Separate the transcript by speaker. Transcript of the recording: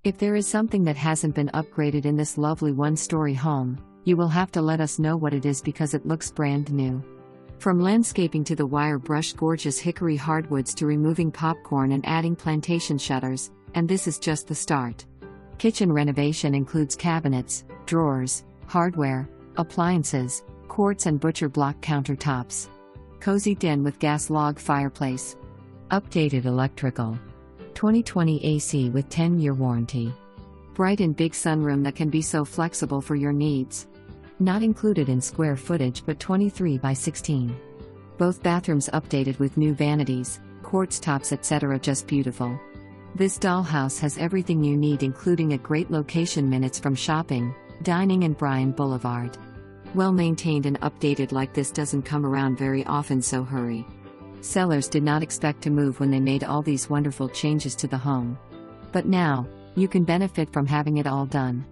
Speaker 1: If there is something that hasn't been upgraded in this lovely one-story home, you will have to let us know what it is because it looks brand new. From landscaping to the wire brush gorgeous hickory hardwoods to removing popcorn and adding plantation shutters, and this is just the start. Kitchen renovation includes cabinets, drawers, hardware, appliances, quartz and butcher block countertops. Cozy den with gas log fireplace. Updated electrical. 2020 AC with 10-year warranty. Bright and big sunroom that can be so flexible for your needs. Not included in square footage but 23 by 16. Both bathrooms updated with new vanities, quartz tops etc. Just beautiful. This dollhouse has everything you need including a great location minutes from shopping, dining and Bryan Blvd. Well maintained and updated like this doesn't come around very often so hurry. Sellers did not expect to move when they made all these wonderful changes to the home. But now, you can benefit from having it all done.